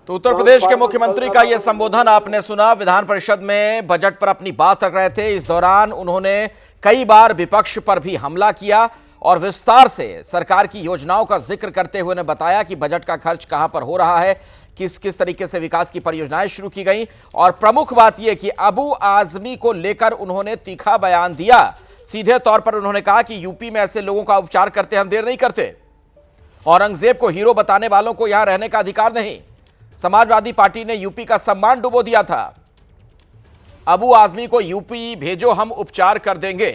तो उत्तर प्रदेश के मुख्यमंत्री का यह संबोधन आपने सुना। विधान परिषद में बजट पर अपनी बात रख रहे थे। इस दौरान उन्होंने कई बार विपक्ष पर भी हमला किया और विस्तार से सरकार की योजनाओं का जिक्र करते हुए ने बताया कि बजट का खर्च कहां पर हो रहा है, किस किस तरीके से विकास की परियोजनाएं शुरू की गई। और प्रमुख बात यह कि अबू आजमी को लेकर उन्होंने तीखा बयान दिया। सीधे तौर पर उन्होंने कहा कि यूपी में ऐसे लोगों का उपचार करते हम देर नहीं करते। औरंगजेब को हीरो बताने वालों को यहां रहने का अधिकार नहीं। समाजवादी पार्टी ने यूपी का सम्मान डुबो दिया था। अबू आजमी को यूपी भेजो, हम उपचार कर देंगे।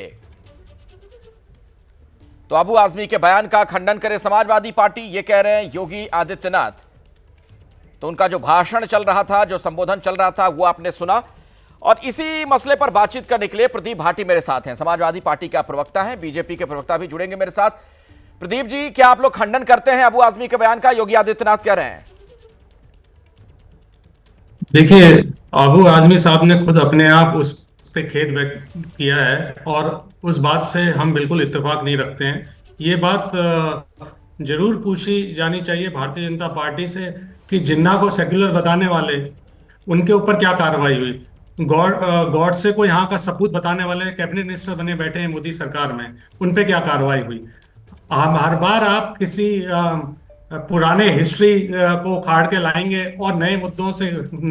तो अबू आजमी के बयान का खंडन करे समाजवादी पार्टी, ये कह रहे हैं योगी आदित्यनाथ। तो उनका जो भाषण चल रहा था, जो संबोधन चल रहा था, वो आपने सुना। और इसी मसले पर बातचीत करने के लिए प्रदीप भाटी मेरे साथ हैं, समाजवादी पार्टी का प्रवक्ता है। बीजेपी के प्रवक्ता भी जुड़ेंगे मेरे साथ। प्रदीप जी, क्या आप लोग खंडन करते हैं अबू आजमी के बयान का? योगी आदित्यनाथ कह रहे हैं। देखिए, अबू आजमी साहब ने खुद अपने आप उस पे खेद व्यक्त किया है और उस बात से हम बिल्कुल इत्तेफाक नहीं रखते हैं। ये बात जरूर पूछी जानी चाहिए भारतीय जनता पार्टी से कि जिन्ना को सेक्युलर बताने वाले उनके ऊपर क्या कार्रवाई हुई। गॉड से को यहाँ का सपूत बताने वाले कैबिनेट मिनिस्टर बने बैठे हैं मोदी सरकार में, उन पे क्या कार्रवाई हुई। हर बार आप किसी पुराने हिस्ट्री को खाड़ के लाएंगे और नए मुद्दों से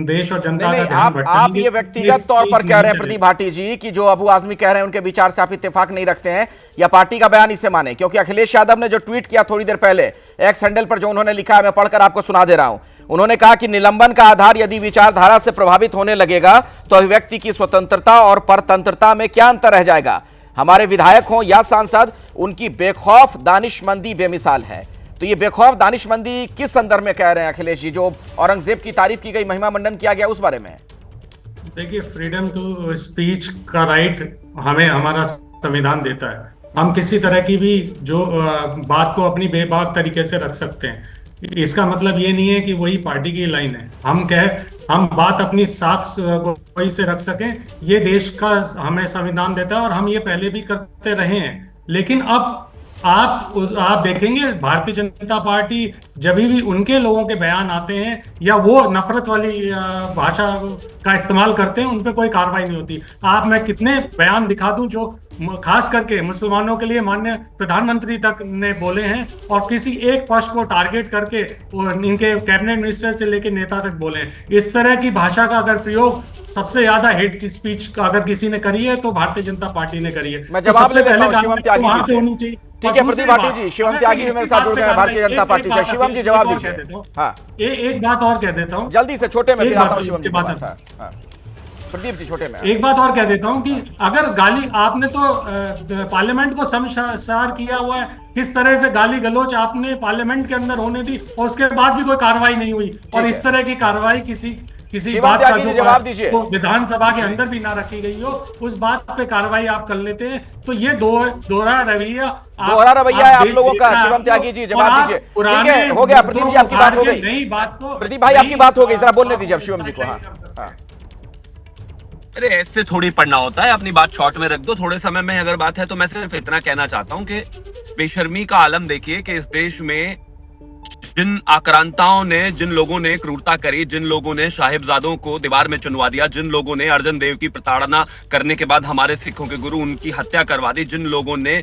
देश और जनता का ध्यान भटकाएंगे। आप ये व्यक्तिगत तौर पर कह रहे हैं प्रदीप भाटी जी कि जो अबू आजमी कह रहे हैं उनके विचार से आप इत्तेफाक नहीं रखते हैं, या पार्टी का बयान इसे माने? क्योंकि अखिलेश यादव ने जो ट्वीट किया थोड़ी देर पहले एक्स हैंडल पर, जो उन्होंने लिखा है, मैं पढ़कर आपको सुना दे रहा हूं। उन्होंने कहा कि निलंबन का आधार यदि विचारधारा से प्रभावित होने लगेगा तो अभिव्यक्ति की स्वतंत्रता और परतंत्रता में क्या अंतर रह जाएगा। हमारे विधायक हों या सांसद, उनकी बेखौफ दानिशमंदी बेमिसाल है। तो ये बेखौफ दानिशमंदी किस संदर्भ में कह रहे हैं अखिलेश जी? जो औरंगजेब की तारीफ की गई, महिमा मंडन किया गया, उस बारे में? देखिए, फ्रीडम टू स्पीच का राइट हमें हमारा संविधान देता है। हम किसी तरह की भी जो बात को अपनी बेबाक तरीके से रख सकते हैं। इसका मतलब ये नहीं है कि वही पार्टी की लाइन है। हम बात अपनी साफ गोई से रख सकें, ये देश का हमें संविधान देता है और हम ये पहले भी करते रहे हैं। लेकिन अब आप देखेंगे भारतीय जनता पार्टी जब भी उनके लोगों के बयान आते हैं या वो नफरत वाली भाषा का इस्तेमाल करते हैं, उन पे कोई कार्रवाई नहीं होती। मैं कितने बयान दिखा दूं जो खास करके मुसलमानों के लिए माननीय प्रधानमंत्री तक ने बोले हैं और किसी एक पक्ष को टारगेट करके इनके कैबिनेट मिनिस्टर से लेकर नेता तक बोले हैं। इस तरह की भाषा का अगर प्रयोग सबसे ज्यादा हेट स्पीच का अगर किसी ने करी है तो भारतीय जनता पार्टी ने करी है। मैं जवाब ले लेता हूं शिवम त्यागी जी से। होनी चाहिए। ठीक है प्रदीप भाटी जी, शिवम त्यागी भी मेरे साथ जुड़ गए हैं भारतीय जनता पार्टी से। शिवम जी जवाब दीजिए। हाँ, एक बात और कह देता हूँ जल्दी से, छोटे में फिर आता हूं शिवम जी। प्रदीप जी छोटे में एक बात और कह देता हूं कि अगर गाली आपने तो पार्लियामेंट को शर्मसार किया हुआ है, किस तरह से गाली गलोच आपने पार्लियामेंट के अंदर होने दी और उसके बाद भी कोई कार्रवाई नहीं हुई। और इस तरह की कार्रवाई किसी बात का जो जवाब दीजिए, तो विधानसभा के अंदर भी ना रखी गई हो, उस बात पे कार्रवाई आप कर लेते हैं। तो ये दोहरा रवैया है आप लोगों का। शिवम त्यागी जी जवाब दीजिए। ठीक है, हो गया प्रदीप जी, आपकी बात हो गई। नई बात को प्रदीप भाई आपकी बात हो गई, जरा बोलने दीजिए अब शिवम जी को। हाँ, अरे ऐसे थोड़ी पढ़ना होता है, अपनी बात शॉर्ट में रख दो। थोड़े समय में अगर बात है तो मैं सिर्फ इतना कहना चाहता हूं कि बेशर्मी का आलम देखिए कि इस देश में जिन आक्रांताओं ने, जिन लोगों ने क्रूरता करी, जिन लोगों ने साहिबजादों को दीवार में चुनवा दिया, जिन लोगों ने अर्जन देव की प्रताड़ना करने के बाद हमारे सिखों के गुरु उनकी हत्या करवा दी, जिन लोगों ने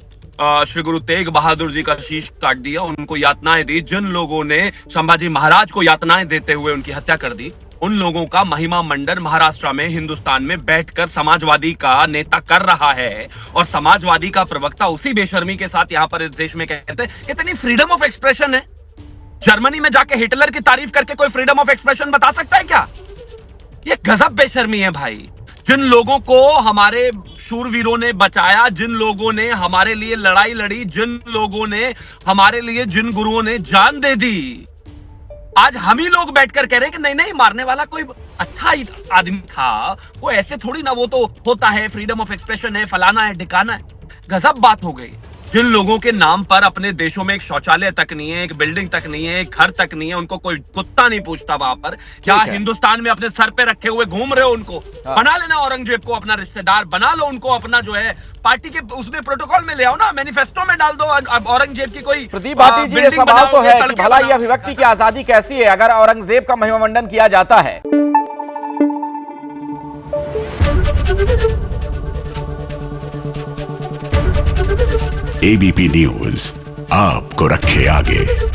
श्री गुरु तेग बहादुर जी का शीश काट दिया, उनको यातनाएं दी, जिन लोगों ने संभाजी महाराज को यातनाएं देते हुए उनकी हत्या कर दी, उन लोगों का महिमा मंडन महाराष्ट्र में, हिंदुस्तान में बैठकर समाजवादी का नेता कर रहा है। और समाजवादी का प्रवक्ता उसी बेशर्मी के साथ यहाँ पर इस देश में कहते हैं इतनी फ्रीडम ऑफ एक्सप्रेशन है। जर्मनी में जाके हिटलर की तारीफ करके कोई फ्रीडम ऑफ एक्सप्रेशन बता सकता है क्या? ये गजब बेशर्मी है भाई। जिन लोगों को हमारे शूरवीरों ने बचाया, जिन लोगों ने हमारे लिए लड़ाई लड़ी, जिन लोगों ने हमारे लिए, जिन गुरुओं ने जान दे दी, आज हम ही लोग बैठकर कह रहे हैं कि नहीं नहीं, मारने वाला कोई अच्छा ही आदमी था, वो ऐसे थोड़ी ना, वो तो होता है, फ्रीडम ऑफ एक्सप्रेशन है, फलाना है, ढिकाना है। गजब बात हो गई। जिन लोगों के नाम पर अपने देशों में एक शौचालय तक नहीं है, एक बिल्डिंग तक नहीं है, एक घर तक नहीं है, उनको कोई कुत्ता नहीं पूछता वहां पर, क्या ठीक है। हिंदुस्तान में अपने सर पे रखे हुए घूम रहे हो उनको? हाँ। बना लेना औरंगजेब को अपना रिश्तेदार, बना लो उनको अपना जो है पार्टी के उसमें प्रोटोकॉल में ले आओ ना, मैनिफेस्टो में डाल दो। अब औरंगजेब की कोई प्रदीप भाटी जी, ये बिल्डिंग सवाल तो बनाओगे, है कि तड़के भला ये बनाओगे। अभिव्यक्ति की आजादी कैसी है अगर औरंगजेब का महिमामंडन किया जाता है? एबीपी न्यूज आपको रखे आगे।